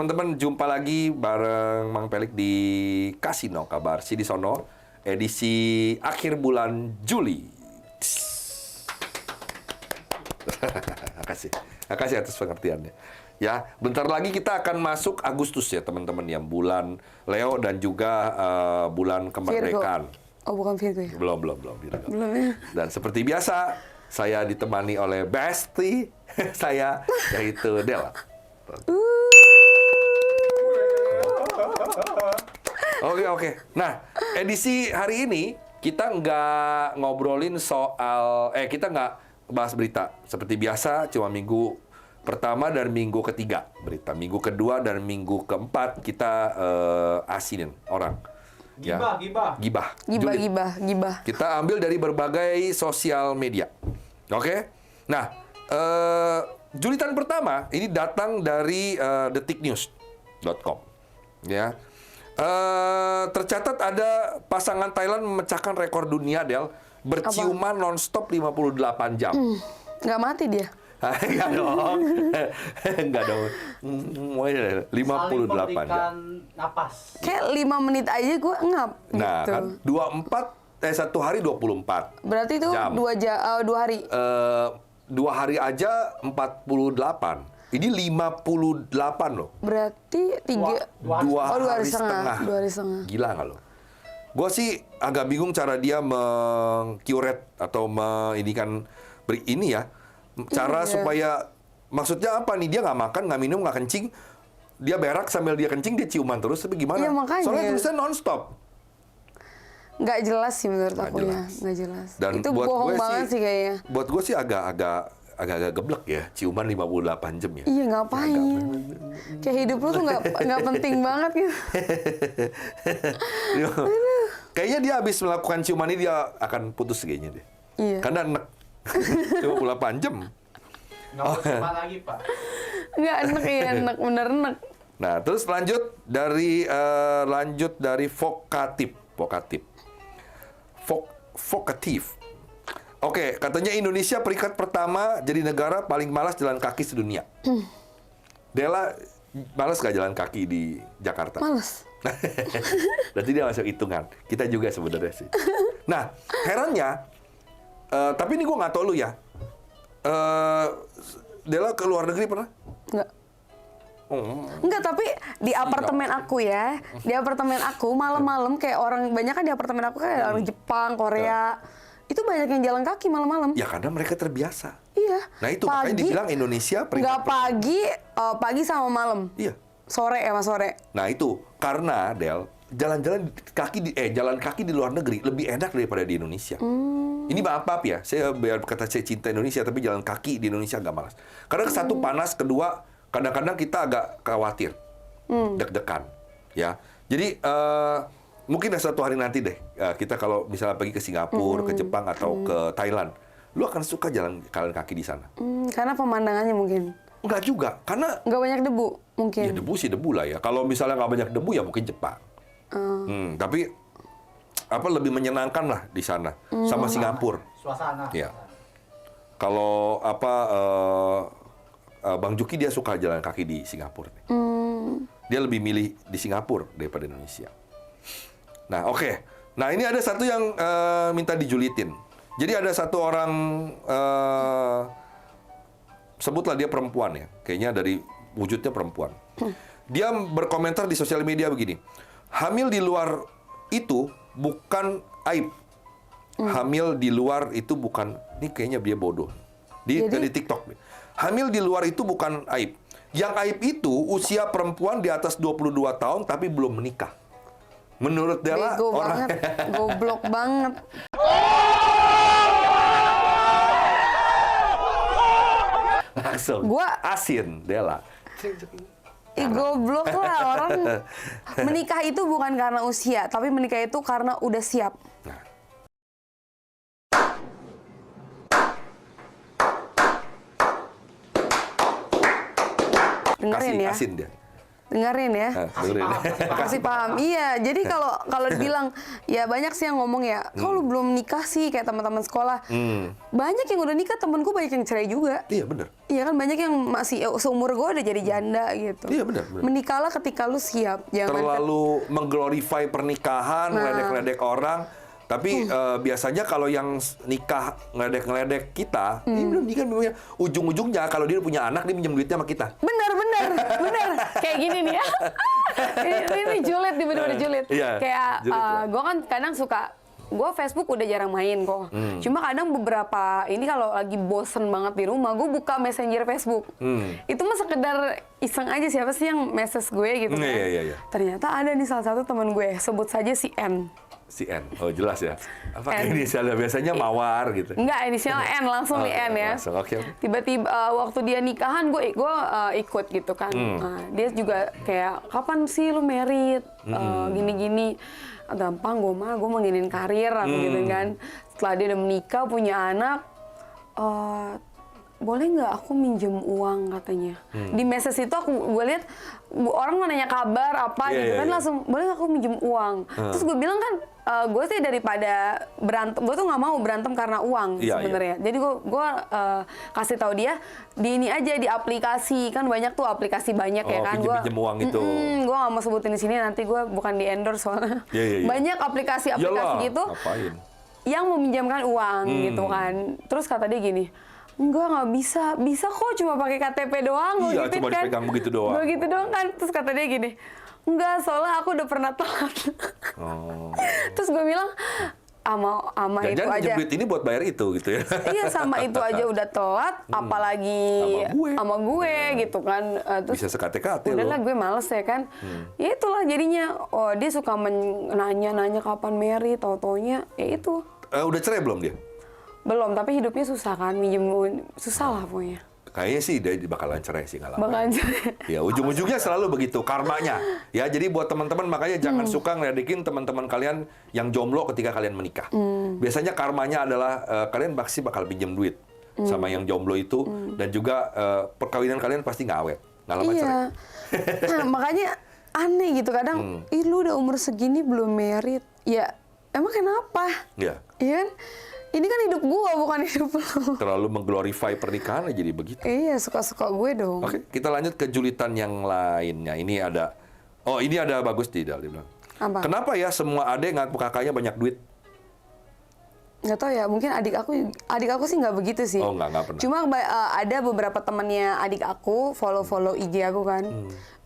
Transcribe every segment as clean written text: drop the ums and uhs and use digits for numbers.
teman-teman, jumpa lagi bareng Mang Pelik di Kasino Kabar Sidisono, edisi akhir bulan Juli. Makasih atas pengertiannya. Ya, bentar lagi kita akan masuk Agustus ya teman-teman, yang bulan Leo dan juga bulan kemerdekaan. Virgo. Oh, bukan Virgo ya? Belum Virgo. Belum ya. Dan seperti biasa, saya ditemani oleh bestie saya, yaitu Dela. Oke. Nah, edisi hari ini kita nggak ngobrolin soal, kita nggak bahas berita. Seperti biasa, cuma minggu pertama dan minggu ketiga berita. Minggu kedua dan minggu keempat kita asinin orang. Gibah. Kita ambil dari berbagai sosial media. Oke? Nah, julitan pertama ini datang dari detiknews.com. Ya. Tercatat ada pasangan Thailand memecahkan rekor dunia, Del, berciuman nonstop 58 jam. Nggak mati dia? Enggak dong. 58 jam. Napas. Kayak 5 menit aja gue ngap. Nah, gitu. kan 1 hari 24. Berarti itu jam. 2 hari. 2 hari aja 48. Ini 58 loh. Berarti 2 hari setengah. 2 hari setengah. Gila nggak lo? Gue sih agak bingung cara dia meng-curate atau cara supaya, maksudnya apa nih, dia nggak makan, nggak minum, nggak kencing, dia berak sambil dia kencing, dia ciuman terus, tapi gimana? Iya, makanya. Soalnya tulisannya non-stop. Nggak jelas sih menurut aku ya, nggak jelas. Dan itu bohong banget sih kayaknya. Buat gue sih agak geblek ya, ciuman 58 jam ya. Iya, ngapain? Kayak hidup lu tuh nggak penting banget gitu. Kayaknya dia habis melakukan ciuman ini dia akan putus kayaknya deh. Iya. Karena enek. 58 jam. Nggak mau ciuman lagi, Pak. Nggak enek ya, bener enek. Nah, terus lanjut dari Vokatif. Oke, katanya Indonesia peringkat pertama jadi negara paling malas jalan kaki sedunia. Dela, malas gak jalan kaki di Jakarta? Males. Berarti dia masuk hitungan. Kita juga sebenarnya sih. Nah, herannya, tapi ini gue nggak tahu lu ya. Dela ke luar negeri pernah? Nggak. Enggak, tapi di apartemen aku ya. Di apartemen aku malam-malam kayak orang banyak kan di apartemen aku kayak orang Jepang, Korea. Itu banyak yang jalan kaki malam-malam. Ya karena mereka terbiasa. Iya. Nah itu makanya dibilang Indonesia peringkat nggak pagi sama malam. Iya. Sore ya, Mas, sore. Nah itu karena Del, jalan kaki di luar negeri lebih enak daripada di Indonesia. Ini maaf ya, saya biar kata saya cinta Indonesia, tapi jalan kaki di Indonesia agak malas. Karena satu panas, kedua kadang-kadang kita agak khawatir, deg-degan, ya. Jadi mungkin satu hari nanti deh, kita kalau misalnya pergi ke Singapura, ke Jepang atau ke Thailand, lu akan suka jalan kaki di sana. Karena pemandangannya mungkin. Enggak juga, karena nggak banyak debu mungkin. Ya debu sih debu lah ya. Kalau misalnya nggak banyak debu ya mungkin Jepang. Tapi lebih menyenangkan lah di sana sama Singapura. Suasana. Ya. Kalau Bang Juki dia suka jalan kaki di Singapura. Dia lebih milih di Singapura daripada Indonesia. Nah, oke. Nah, ini ada satu yang minta dijulitin. Jadi ada satu orang, sebutlah dia perempuan ya. Kayaknya dari wujudnya perempuan. Dia berkomentar di sosial media begini. Hamil di luar itu bukan aib. Hamil di luar itu bukan, ini kayaknya dia bodoh. Dari TikTok. Hamil di luar itu bukan aib. Yang aib itu usia perempuan di atas 22 tahun tapi belum menikah. Menurut Dela, bego banget, goblok banget. Langsung. Asin, Dela. Goblok lah, orang menikah itu bukan karena usia, tapi menikah itu karena udah siap. Nah. Dengerin ya. Asin dia. dengerin ya. Dengerin. Kasih paham. Iya, jadi kalau dibilang ya banyak sih yang ngomong ya, kok lu belum nikah sih kayak teman-teman sekolah. Banyak yang udah nikah, temenku banyak yang cerai juga. Iya benar. Iya kan banyak yang masih seumur gue udah jadi janda gitu. Iya benar. Menikahlah ketika lu siap. Jangan Terlalu mengglorify pernikahan, ngeledek-ledek orang. Tapi biasanya kalau yang nikah ngeledek-ngeledek kita, ini kan memangnya ujung-ujungnya kalau dia punya anak, dia minjem duitnya sama kita. benar. Kayak gini nih ya. ini julid, bener-bener julid. Iya, Kayak julid lah. gue kan kadang suka, gue Facebook udah jarang main kok. Cuma kadang beberapa ini kalau lagi bosen banget di rumah, gue buka Messenger Facebook. Itu mah sekedar iseng aja, siapa sih yang message gue gitu kan. Iya. Ternyata ada nih salah satu teman gue, sebut saja si N. Si N, oh jelas ya. Apa N. inisialnya biasanya Mawar gitu. Enggak, inisial N, langsung di N ya. Langsung, oke. Tiba-tiba waktu dia nikahan, gue ikut gitu kan. Nah, dia juga kayak, kapan sih lu merit? Gini-gini. Gampang gue mah nginin karir aku gitu kan. Setelah dia udah menikah, punya anak, boleh nggak aku minjem uang katanya. Di message itu gue lihat orang mau nanya kabar apa gitu kan, langsung boleh nggak aku minjem uang. Terus gue bilang kan, gue sih daripada berantem, gue tuh nggak mau berantem karena uang sebenarnya. Jadi gue kasih tahu dia di ini aja, di aplikasi, kan banyak tuh aplikasi banyak ya kan. Gue pinjem uang itu. Gue nggak mau sebutin di sini, nanti gue bukan di endorse soalnya. Banyak aplikasi-aplikasi gitu yang meminjamkan uang gitu kan. Terus kata dia gini, nggak bisa kok cuma pakai KTP doang. Iya, gitu cuma kan. dipegang begitu doang. Begitu doang kan. Terus kata dia gini, enggak, soalnya aku udah pernah telat. Terus gue bilang, ama itu Jangan aja. duit ini buat bayar itu gitu ya. Iya, sama itu aja udah telat, apalagi sama gue gitu kan. Terus Bisa sekate-kate loh. udahlah, gue males ya kan. Ya itulah jadinya, dia suka nanya kapan merit, tau-taunya ya itu. Udah cerai belum dia? Belum, tapi hidupnya susah kan, minjem susah lah pokoknya. Kayaknya sih dia bakalan cerai sih nggak lama. Bakalan cerai. Ya ujung-ujungnya selalu begitu karmanya. Ya jadi buat teman-teman makanya jangan suka ngeledekin teman-teman kalian yang jomblo ketika kalian menikah. Biasanya karmanya adalah kalian pasti bakal pinjam duit sama yang jomblo itu, dan juga perkawinan kalian pasti nggak awet, nggak lama cerai. Nah, makanya aneh gitu kadang. Ih, lu udah umur segini belum merit. Ya emang kenapa? Ya. Iya kan? Ini kan hidup gua, bukan hidup lu. Terlalu mengglorify pernikahan jadi begitu. Iya, suka-suka gue dong. Oke, kita lanjut ke julitan yang lainnya. Ini ada bagus tidak dia bilang. Apa? Kenapa ya semua adik ngaku kakaknya banyak duit? Nggak tahu ya, mungkin adik aku sih nggak begitu sih. Oh, nggak pernah. Cuma ada beberapa temannya adik aku follow IG aku kan.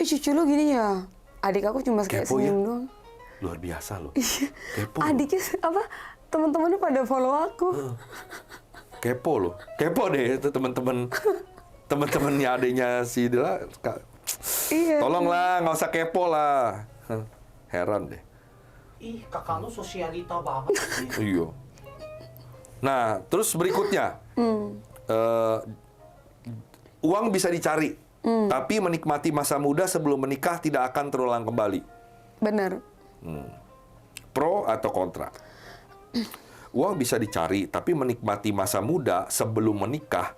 Cucu lu gini ya. Adik aku cuma kayak Kepo ya? senyum doang. Luar biasa loh. Iya. Kepo. Adiknya apa? Teman-temannya pada follow aku. Kepo loh. Kepo deh itu teman-temannya adiknya si Dela. Iya. Tolonglah, nggak usah kepo lah. Heran deh. Ih, kakak lu sosialita banget sih. Iya. Nah, terus berikutnya. Uang bisa dicari, tapi menikmati masa muda sebelum menikah tidak akan terulang kembali. Benar. Pro atau kontra? Uang bisa dicari, tapi menikmati masa muda sebelum menikah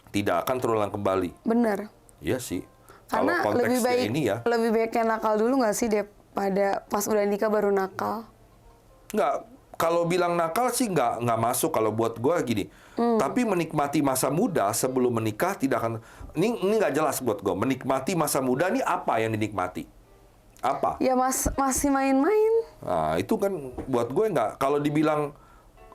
tidak akan terulang kembali. Benar. Iya sih. Karena Kalau lebih konteksnya baik ini ya. lebih baik yang nakal dulu nggak sih daripada pas udah nikah baru nakal? Nggak, kalau bilang nakal sih nggak masuk kalau buat gue gini. Tapi menikmati masa muda sebelum menikah tidak akan. Ini nggak jelas buat gue. Menikmati masa muda ini apa yang dinikmati? Apa? Ya masih main-main. Nah, itu kan buat gue nggak. Kalau dibilang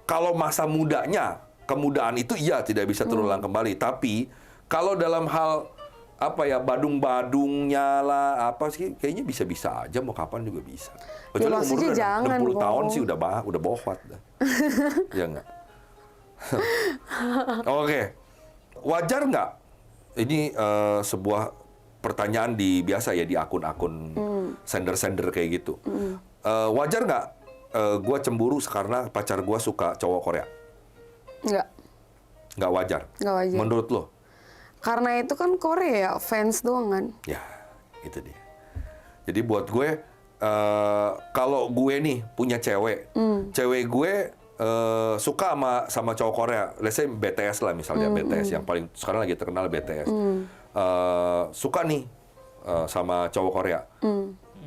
kalau masa mudanya, kemudaan itu iya tidak bisa terulang kembali. Tapi kalau dalam hal apa ya, badung-badungnya lah apa sih, kayaknya bisa-bisa aja, mau kapan juga bisa. Kecuali maksudnya umur jangan, 60 tahun Bo. sih udah bohwat dah. Ya nggak? Oke. Wajar nggak? Ini sebuah pertanyaan biasa ya di akun-akun sender-sender kayak gitu. Wajar nggak gue cemburu karena pacar gue suka cowok Korea? Nggak. Nggak wajar? Nggak wajar. Menurut lo? Karena itu kan Korea, fans doang kan. Ya, itu dia. Jadi buat gue, kalau gue nih punya cewek, cewek gue suka sama cowok Korea, let's say BTS lah misalnya, BTS yang paling sekarang lagi terkenal BTS. Suka nih sama cowok Korea.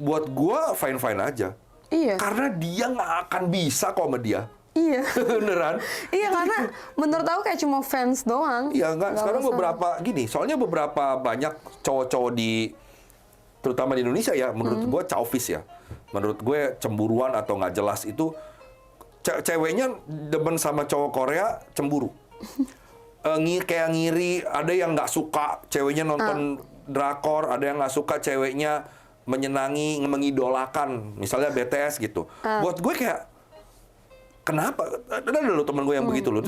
Buat gua fine-fine aja. Iya. Karena dia nggak akan bisa kok sama dia. Iya. Beneran. Iya, karena menurut aku kayak cuma fans doang. Iya, enggak. Sekarang masalah. beberapa gini, soalnya beberapa banyak cowok-cowok terutama di Indonesia ya, menurut gue chauvis ya. Menurut gue cemburuan atau nggak jelas itu, ceweknya demen sama cowok Korea, cemburu. Kayak ngiri, ada yang nggak suka ceweknya nonton drakor, ada yang nggak suka ceweknya menyenangi, mengidolakan, misalnya BTS gitu. Buat gue kayak, kenapa? Ada lo temen gue yang begitu loh.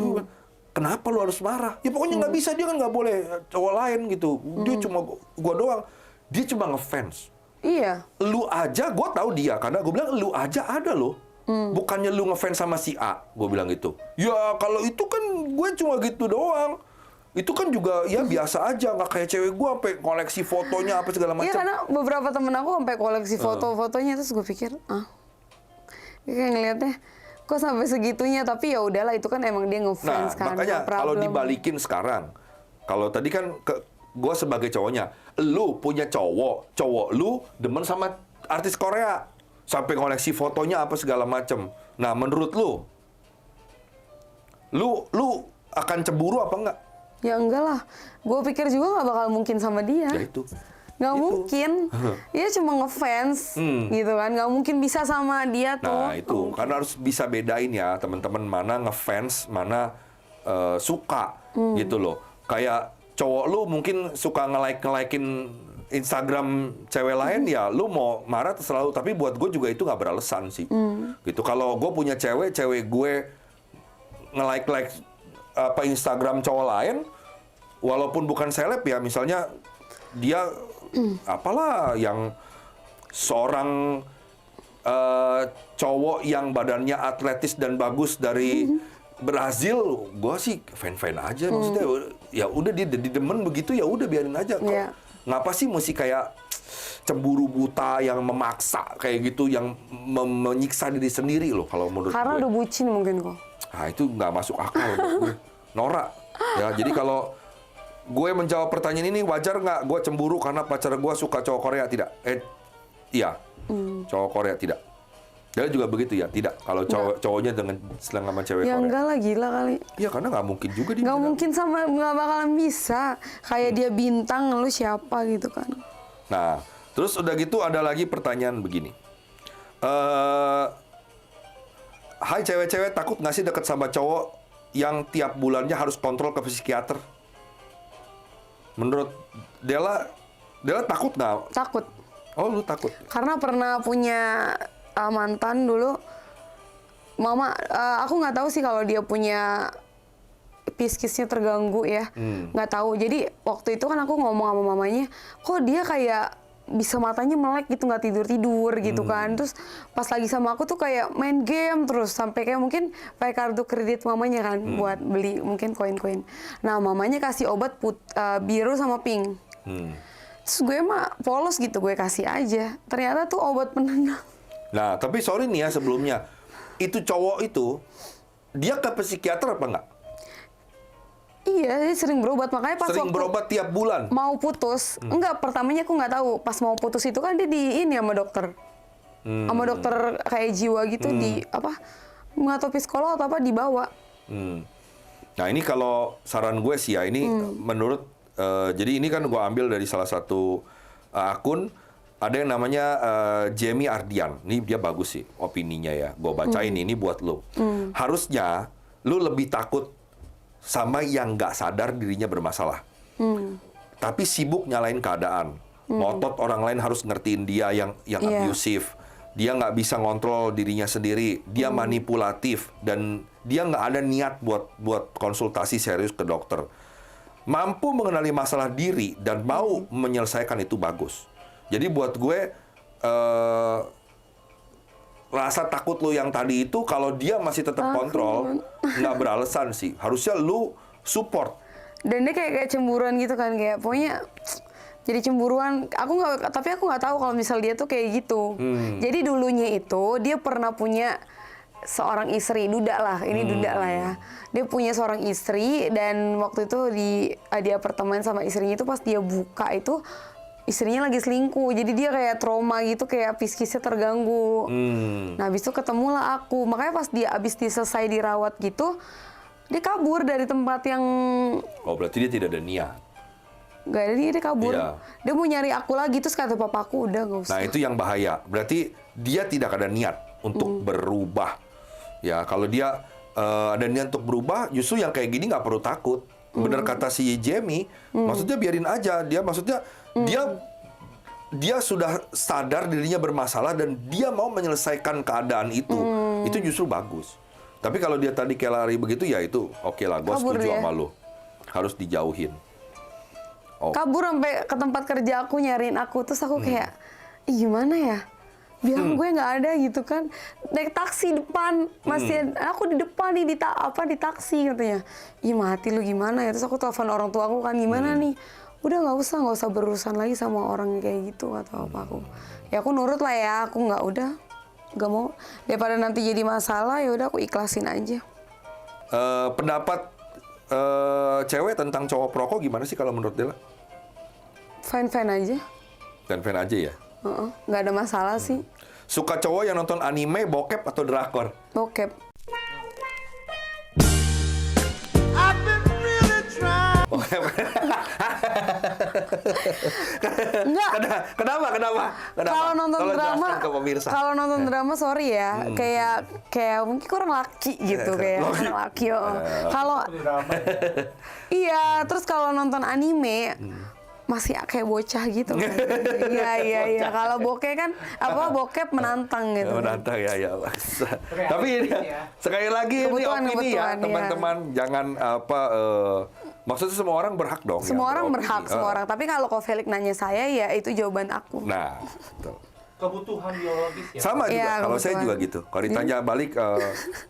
Kenapa lo harus marah? Ya pokoknya nggak bisa, dia kan nggak boleh cowok lain gitu. Dia cuma gue doang. Dia cuma ngefans. Iya. Lu aja, gue tahu dia karena gue bilang lu aja ada lo. Bukannya lu ngefans sama si A, gue bilang gitu. Ya kalau itu kan gue cuma gitu doang. Itu kan juga ya biasa aja, nggak kayak cewek gue sampai koleksi fotonya apa segala macam. Iya, karena beberapa temen aku sampai koleksi foto-fotonya, terus gue pikir, kayak ngeliatnya kok sampai segitunya, tapi ya udahlah, itu kan emang dia ngefans kan. Makanya no kalau problem. dibalikin sekarang, kalau tadi kan gue sebagai cowoknya, lu punya cowok lu demen sama artis Korea, sampai koleksi fotonya apa segala macem. Nah, menurut lu akan cemburu apa enggak? Ya enggak lah, gue pikir juga nggak bakal mungkin sama dia. Ya itu. Nggak Itu. mungkin, dia cuma ngefans gitu kan, nggak mungkin bisa sama dia tuh. Nah, itu karena harus bisa bedain ya teman-teman, mana ngefans, mana suka gitu loh. Kayak cowok lu mungkin suka nge-like-in Instagram cewek lain, ya lu mau marah terserah lu, tapi buat gue juga itu nggak beralasan sih. Gitu. Kalau gue punya cewek gue nge-like apa Instagram cowok lain, walaupun bukan seleb ya, misalnya dia apalah yang seorang cowok yang badannya atletis dan bagus dari Brazil, gue sih fan-fan aja. Maksudnya ya udah dia demen begitu, ya udah biarin aja. Kok Yeah. ngapa sih mesti kayak cemburu buta yang memaksa kayak gitu, yang menyiksa diri sendiri loh kalau menurut Karena gue. udah bucin mungkin kok. Nah, itu nggak masuk akal menurut gue. Norak. Ya, jadi kalau gue menjawab pertanyaan ini, wajar nggak gue cemburu karena pacar gue suka cowok Korea? Tidak. Iya. Cowok Korea tidak. Dia juga begitu ya? Tidak. Kalau cowoknya sedang sama cewek Ya Korea. enggak lah, gila kali. Iya, karena nggak mungkin juga dia. Nggak bilang. mungkin sama, nggak bakalan bisa. Kayak dia bintang, lu siapa gitu kan. Nah, terus udah gitu ada lagi pertanyaan begini. Hai cewek-cewek, takut nggak sih deket sama cowok yang tiap bulannya harus kontrol ke psikiater? Menurut Della takut nggak? Takut. Oh, lu takut? Karena pernah punya mantan dulu. Mama, aku nggak tahu sih kalau dia punya psikisnya terganggu ya. Nggak tahu. Jadi waktu itu kan aku ngomong sama mamanya, kok dia kayak bisa matanya melek gitu, nggak tidur gitu kan. Terus pas lagi sama aku tuh kayak main game terus, sampai kayak mungkin pakai kartu kredit mamanya kan buat beli mungkin koin-koin. Nah, mamanya kasih obat biru sama pink. Terus gue mah polos gitu, gue kasih aja. Ternyata tuh obat penenang. Nah, tapi sorry nih ya sebelumnya, itu cowok itu dia ke psikiater apa enggak? Iya, dia sering berobat. Makanya pas Sering waktu berobat tiap bulan? mau putus, enggak, pertamanya aku nggak tahu. Pas mau putus itu kan dia di ini sama dokter. Sama dokter kayak jiwa gitu, di apa, nggak tahu psikolog atau apa, dibawa. Nah, ini kalau saran gue sih ya, ini menurut, jadi ini kan gue ambil dari salah satu akun, ada yang namanya Jamie Ardian. Ini dia bagus sih opininya ya, gue bacain ini buat lo. Harusnya lo lebih takut sama yang nggak sadar dirinya bermasalah. Tapi sibuk nyalain keadaan. Ngotot orang lain harus ngertiin dia yang abusive. Dia nggak bisa ngontrol dirinya sendiri. Dia manipulatif. Dan dia nggak ada niat buat konsultasi serius ke dokter. Mampu mengenali masalah diri dan mau menyelesaikan itu bagus. Jadi buat gue, rasa takut lu yang tadi itu, kalau dia masih tetap kontrol, nggak beralasan sih. Harusnya lu support. Dan dia kayak cemburuan gitu kan, kayak pokoknya jadi cemburuan. Tapi aku nggak tahu kalau misal dia tuh kayak gitu. Jadi dulunya itu dia pernah punya seorang istri, duda lah, ini duda lah ya. Dia punya seorang istri, dan waktu itu di apartemen sama istrinya itu, pas dia buka itu istrinya lagi selingkuh. Jadi dia kayak trauma gitu, kayak psikisnya terganggu. Nah, habis itu ketemulah aku. Makanya pas dia abis selesai dirawat gitu, dia kabur dari tempat yang Oh, berarti dia tidak ada niat. gak ada, dia kabur. Iya. Dia mau nyari aku lagi, terus kata papaku, udah gak usah. Nah, itu yang bahaya. Berarti dia tidak ada niat untuk berubah. Ya, kalau dia ada niat untuk berubah, justru yang kayak gini nggak perlu takut. Bener kata si Jamie, maksudnya biarin aja. Dia sudah sadar dirinya bermasalah dan dia mau menyelesaikan keadaan itu. Itu justru bagus. Tapi kalau dia tadi kayak lari begitu, ya itu oke lah. Gue Kabur setuju ya. sama lu. Harus dijauhin. Kabur sampai ke tempat kerja aku, nyariin aku. Terus aku kayak, ih gimana ya? Bilang gue nggak ada gitu kan. Naik taksi depan, masih aku di depan nih, di taksi katanya. Ih mati lu gimana ya? Terus aku telepon orang tua aku kan, gimana nih? Udah nggak usah berurusan lagi sama orang kayak gitu atau apa aku. Ya aku nurut lah ya, aku nggak mau. Daripada nanti jadi masalah, ya udah aku ikhlasin aja. Pendapat cewek tentang cowok perokok gimana sih kalau menurut Dela? Fine-fine aja. Fan-fan aja ya? Nggak ada masalah sih. Suka cowok yang nonton anime, bokep, atau drakor? Bokep. Bokep. Enggak. Kenapa? Kalau nonton Tolong drama, jelaskan ke pemirsa. kalau nonton drama sorry ya, kayak mungkin kurang laki gitu, kayak kurang laki. Kalau iya, terus kalau nonton anime masih kayak bocah gitu. Iya. Kalau bokep kan bokep menantang gitu. Menantang ya. Tapi ini sekali lagi ini opini ya, Kebutuhan, teman-teman. Jangan maksudnya semua orang berhak dong. Semua yang orang beropini. berhak, semua orang. Tapi kalau Ko Felix nanya saya, ya itu jawaban aku. Nah, betul. Kebutuhan biologis ya. Sama juga, Iya, kalau saya kebetulan. juga gitu. Kalau ditanya balik,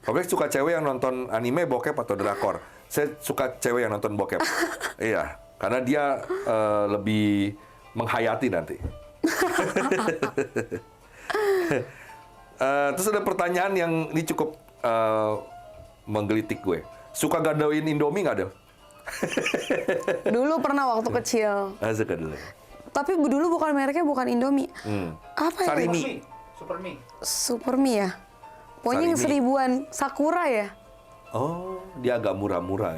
Kompleks suka cewek yang nonton anime, bokep, atau drakor? Saya suka cewek yang nonton bokep. Iya, karena dia lebih menghayati nanti. Terus ada pertanyaan yang ini cukup menggelitik gue. Suka gadoin Indomie nggak, Del? Dulu pernah waktu kecil. Suka dulu. Tapi dulu bukan mereknya, bukan Indomie. Apa ya? Sarimi. Supermi ya? Pokoknya yang Sarimi. 1000-an. Sakura ya? Oh, dia agak murah-murah.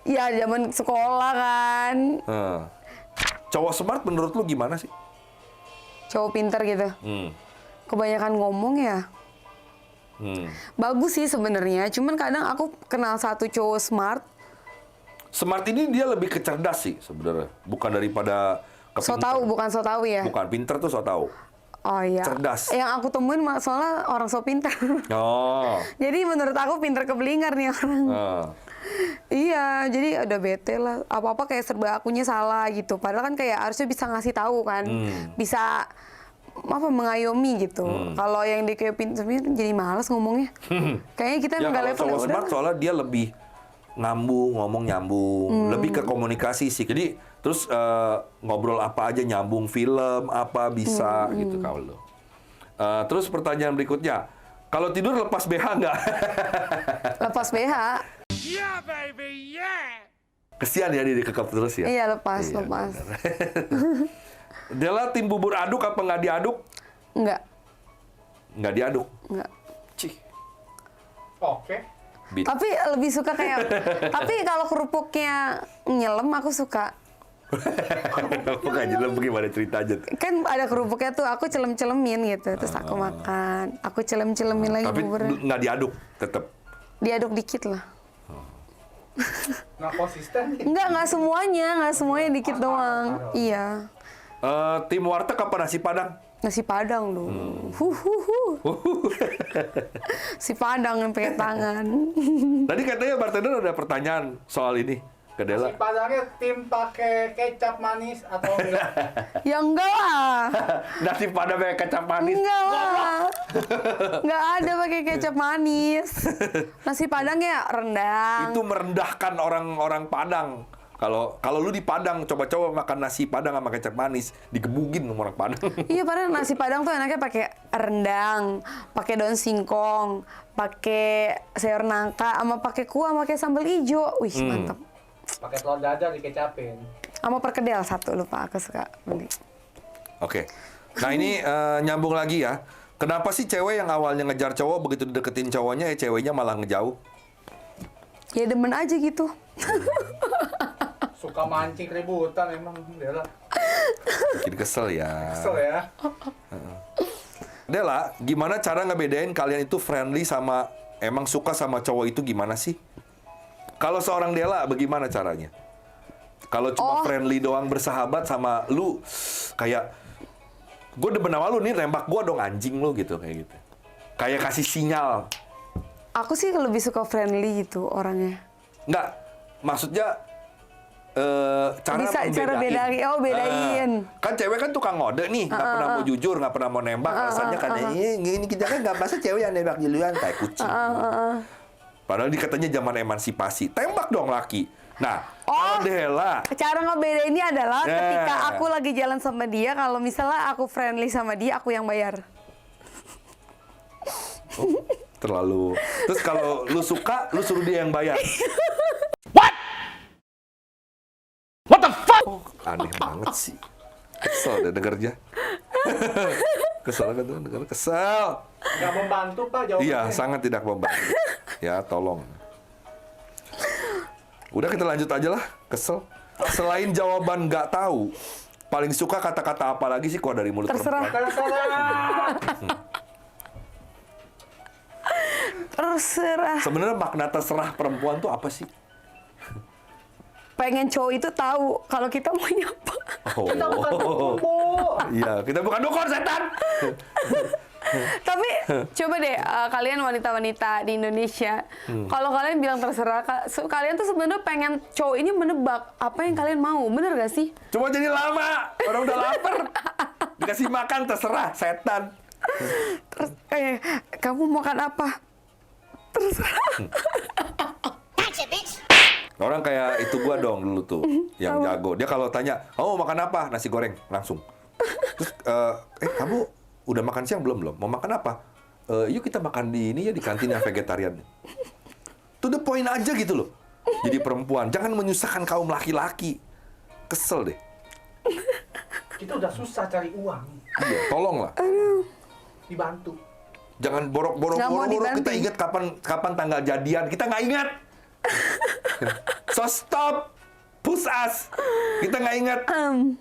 Ya, zaman sekolah kan. Cowok smart menurut lu gimana sih? Cowok pinter gitu. Kebanyakan ngomong ya. Bagus sih sebenarnya. Cuman kadang aku kenal satu cowok smart. Smart ini dia lebih ke cerdas sih sebenarnya. Bukan daripada ke So pinter. tahu, bukan so tahu ya? Bukan, pinter tuh so tahu. Oh iya. Cerdas. Yang aku temuin soalnya orang so pinter. Oh. Jadi menurut aku pinter keblinger nih orang. Iya, jadi udah bete lah. Apa-apa kayak serba akunya salah gitu. Padahal kan kayak harusnya bisa ngasih tahu kan. Bisa mengayomi gitu. Kalau yang dia kayak pinter jadi malas ngomongnya. Kayaknya kita Ya nggak kalau level. cowok Ya udah. smart soalnya dia lebih ngomong nyambung, lebih ke komunikasi sih. Jadi terus ngobrol apa aja nyambung, film apa bisa gitu kalau. Terus pertanyaan berikutnya, kalau tidur lepas BH nggak? Lepas BH. Kesian ya dia dikekep terus ya. Iya, lepas. benar. Dela tim bubur aduk apa nggak diaduk? Enggak. Nggak diaduk. Enggak. Cih. Oke. Tapi lebih suka kayak tapi kalau kerupuknya nyelam aku suka. Apa nggak jelas gimana ceritanya? Kan ada kerupuknya tuh aku celem-celemin gitu. Terus aku makan. Aku celem-celemin lagi Tapi buburnya. nggak diaduk tetap. Diaduk dikit lah. Nggak konsisten. Nggak semuanya dikit doang. Iya. Tim warteg apa nasi padang? Nasi Padang dong. Si Padang yang pakai tangan. Tadi katanya bartender ada pertanyaan soal ini ke Dela. Si Padangnya tim pakai kecap manis atau enggak? Ya enggak lah. Nasi padang pakai kecap manis. Enggak lah. Enggak ada pakai kecap manis. Nasi Padang ya rendang. Itu merendahkan orang-orang Padang. Kalau lu di Padang coba-coba makan nasi Padang sama kecap manis, digebugin sama orang Padang. Iya, padahal nasi Padang tuh enaknya pakai rendang, pakai daun singkong, pakai sayur nangka, sama pakai kuah, sama pakai sambal hijau. Wih, mantap. Pakai telur dadar dikecapin. Sama perkedel satu lupa aku suka beli. Oke. Nah ini nyambung lagi ya. Kenapa sih cewek yang awalnya ngejar cowok begitu deketin cowoknya ceweknya malah ngejauh? Ya demen aja gitu. Suka mancing keributan emang Dela. Bikin kesel ya. Kesel ya. Dela, gimana cara ngebedain kalian itu friendly sama emang suka sama cowok itu gimana sih? Kalau seorang Dela, bagaimana caranya? Kalau cuma friendly doang bersahabat sama lu, kayak gue demen sama lu nih, tembak gue dong anjing lu gitu, kayak gitu. Kayak kasih sinyal. Aku sih lebih suka friendly gitu orangnya. Enggak, maksudnya cara Bisa cara bedain. Oh, bedain. Kan cewek kan tukang ngode nih, nggak pernah mau jujur, nggak pernah mau nembak. Alasannya kan ini kita kan nggak masa cewek yang nembak duluan kayak kucing. Padahal katanya zaman emansipasi, tembak dong laki. Nah, kalau Dela, Cara ngebedainnya adalah Ya. ketika aku lagi jalan sama dia, kalau misalnya aku friendly sama dia, aku yang bayar. terlalu. Terus kalau lu suka, lu suruh dia yang bayar. What the fuck? Oh, aneh banget sih. Kesel deh dengernya. Kesel kan tuh, denger kesel. Nggak membantu Pak jawabannya. Iya, sangat tidak membantu. Ya, tolong. Udah kita lanjut aja lah, kesel. Selain jawaban nggak tahu, paling suka kata-kata apa lagi sih keluar dari mulut Terserah. perempuan? Terserah. Sebenarnya makna terserah perempuan tuh apa sih? Pengen cowok itu tahu kalau kita mau nyapa. Kita bukan kubu. Iya, kita bukan dukun setan. Tapi coba deh kalian wanita-wanita di Indonesia, kalau kalian bilang terserah, kalian tuh sebenarnya pengen cowok ini menebak apa yang kalian mau, bener gak sih? Cuma jadi lama, orang udah lapar. Dikasih makan terserah, setan. Terus kamu makan apa? Terserah. Orang kayak itu gua dong dulu tuh, yang jago. Dia kalau tanya, "Oh, mau makan apa?" Nasi goreng, langsung. Terus, kamu udah makan siang belum? Mau makan apa? Yuk kita makan di ini ya, di kantin yang vegetarian. To the point aja gitu loh. Jadi perempuan, jangan menyusahkan kaum laki-laki. Kesel deh. Kita udah susah cari uang. Iya, tolonglah. Dibantu. Jangan borok-borok Nggak mau kita dibanting. ingat kapan tanggal jadian. Kita nggak ingat. So stop. Push us. Kita nggak ingat.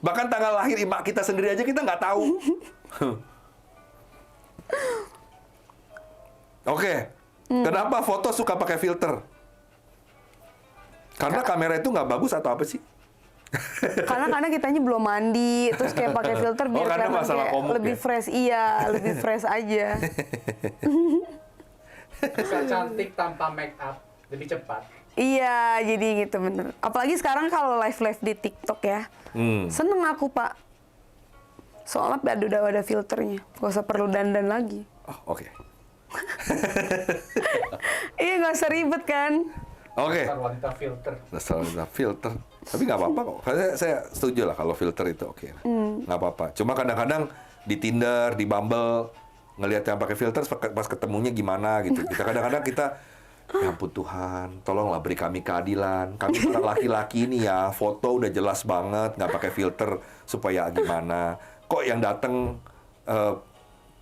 Bahkan tanggal lahir imak kita sendiri aja kita nggak tahu. Oke. Kenapa foto suka pakai filter? Karena kamera itu nggak bagus atau apa sih? Karena kitanya belum mandi, terus kayak pakai filter biar karena kelihatan masalah kayak komuk lebih ya? fresh. Iya, lebih fresh aja. Bisa cantik tanpa make up. Lebih cepat. Iya, jadi gitu bener. Apalagi sekarang kalau live di TikTok ya, seneng aku Pak. Soalnya udah ada filternya, gak usah perlu dandan lagi. Oh, oke. Iya, gak usah ribet kan? Oke. Dasar wanita filter. Dasar filter. Tapi nggak apa-apa kok. Saya setuju lah kalau filter itu oke. Nggak apa-apa. Cuma kadang-kadang di Tinder, di Bumble, ngelihat yang pakai filter pas ketemunya gimana gitu. Kita kadang-kadang ya ampun Tuhan, tolonglah beri kami keadilan. Kami para laki-laki ini ya, foto udah jelas banget, nggak pakai filter supaya gimana. Kok yang dateng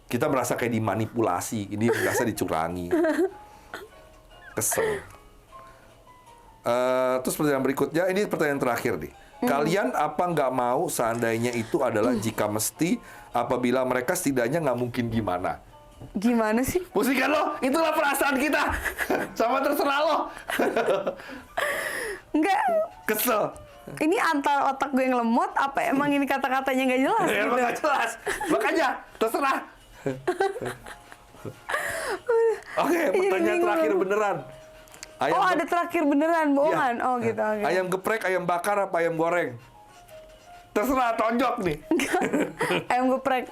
kita merasa kayak dimanipulasi, ini merasa dicurangi. Kesel. Terus pertanyaan berikutnya, ini pertanyaan terakhir nih. Kalian apa nggak mau seandainya itu adalah jika mesti apabila mereka setidaknya nggak mungkin gimana? Gimana sih? Pusingkan lo, itulah perasaan kita. Sama terserah lo. Enggak, Kesel. ini antara otak gue yang lemot, apa emang ini kata-katanya nggak jelas? Ya, gitu? emang nggak jelas. Makanya, terserah. Oke, pertanyaan bingung terakhir aku. beneran. Ada terakhir beneran, bohongan. Iya. Oh gitu, oke. Ayam geprek, ayam bakar, apa ayam goreng? Terserah, tonjok nih. Ayam geprek.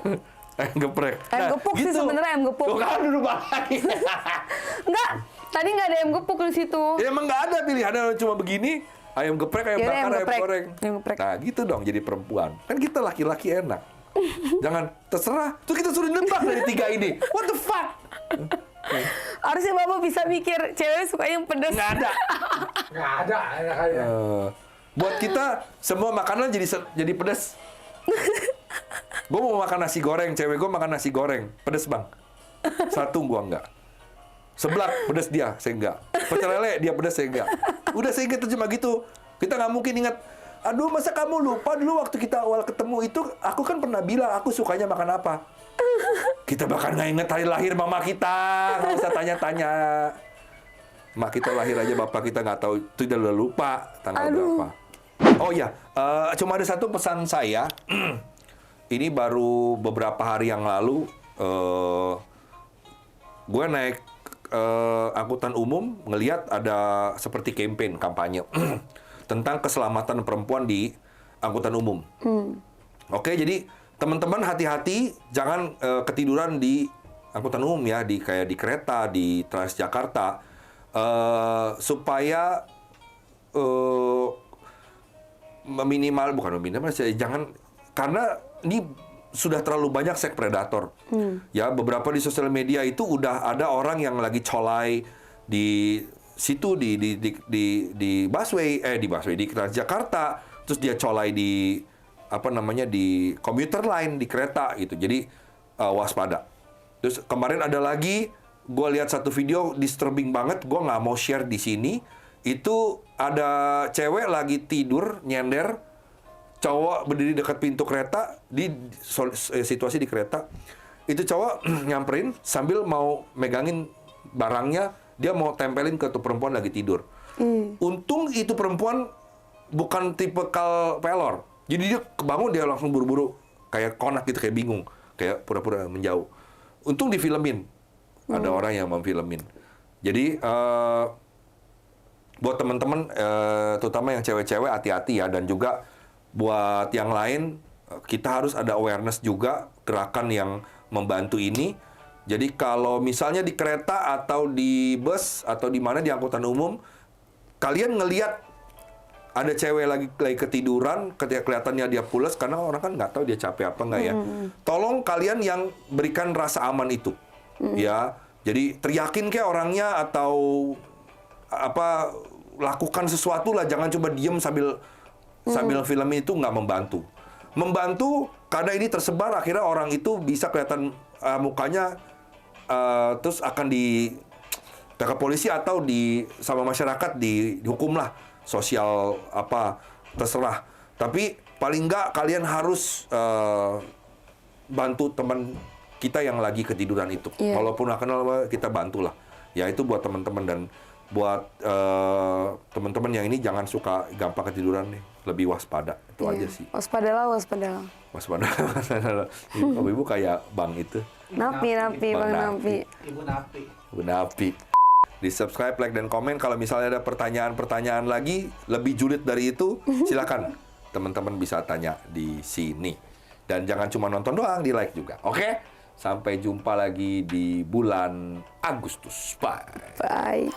Ayam geprek. Ayam gepuk sih sebenarnya, ayam gepuk. Tuh kan duduk lagi. Enggak, tadi nggak ada ayam gepuk di situ. Ya emang nggak ada pilihannya cuma begini. Ayam geprek, ayam Yaudah, bakar, ayam ayam geprek. goreng. Ayam geprek. Nah gitu dong jadi perempuan. Kan kita laki-laki enak. Jangan terserah. Tuh kita suruh nebak dari tiga ini. What the fuck? Harusnya Bapak bisa mikir, cewek suka yang pedas. Nggak ada. Nggak ada. Kayaknya. Buat kita semua makanan jadi pedas. Gue mau makan nasi goreng, cewek gue makan nasi goreng, pedes bang. Satu gue enggak. Seblak pedes dia, saya enggak. Pecel lele dia pedes, saya enggak. Udah saya ingat cuma gitu. Kita nggak mungkin ingat. Aduh, masa kamu lupa dulu waktu kita awal ketemu itu, aku kan pernah bilang aku sukanya makan apa. Kita bahkan nggak inget hari lahir mama kita, nggak usah tanya-tanya. Mak kita lahir aja, bapak kita nggak tahu, itu udah lupa tanggal berapa. Oh iya, cuma ada satu pesan saya. Ini baru beberapa hari yang lalu, gue naik angkutan umum, ngelihat ada seperti kampanye tentang keselamatan perempuan di angkutan umum. Oke, jadi teman-teman hati-hati, jangan ketiduran di angkutan umum ya, kayak di kereta, di Transjakarta, supaya bukan minimal, jangan, karena ini sudah terlalu banyak seks predator. Ya, beberapa di sosial media itu udah ada orang yang lagi colai di situ di busway di Transjakarta, terus dia colai di di komuter line di kereta gitu. Jadi waspada. Terus kemarin ada lagi, gue lihat satu video disturbing banget, gue nggak mau share di sini. Itu ada cewek lagi tidur nyender, cowok berdiri dekat pintu kereta di situasi di kereta. Itu cowok nyamperin sambil mau megangin barangnya, dia mau tempelin ke tuh perempuan lagi tidur. Untung itu perempuan bukan tipikal pelor. Jadi dia kebangun, dia langsung buru-buru kayak konak gitu, kayak bingung, kayak pura-pura menjauh. Untung difilmin. Ada orang yang memfilmin. Jadi buat teman-teman terutama yang cewek-cewek hati-hati ya, dan juga buat yang lain, kita harus ada awareness juga, gerakan yang membantu ini. Jadi kalau misalnya di kereta atau di bus atau di mana di angkutan umum, kalian ngelihat ada cewek lagi ketiduran, ketika kelihatannya dia pules, karena orang kan nggak tahu dia capek apa nggak ya. Tolong kalian yang berikan rasa aman itu, ya. Jadi teriakin kayak orangnya atau lakukan sesuatu lah, jangan coba diem sambil film itu, nggak membantu. Membantu karena ini tersebar, akhirnya orang itu bisa kelihatan mukanya, terus akan ke polisi atau sama masyarakat dihukum lah, sosial terserah. Tapi paling nggak kalian harus bantu teman kita yang lagi ketiduran itu. Walaupun nggak kenal, kita bantulah. Ya itu buat teman-teman, dan buat teman-teman yang ini jangan suka gampang ketiduran nih, lebih waspada. Itu aja sih. Waspadalah. Waspada. Ibu kayak Bang itu. Napi, Bang Napi. Ibu Napi. Di-subscribe, like, dan komen. Kalau misalnya ada pertanyaan-pertanyaan lagi lebih julid dari itu, silakan teman-teman bisa tanya di sini. Dan jangan cuma nonton doang, di-like juga. Oke? Sampai jumpa lagi di bulan Agustus. Bye. Bye.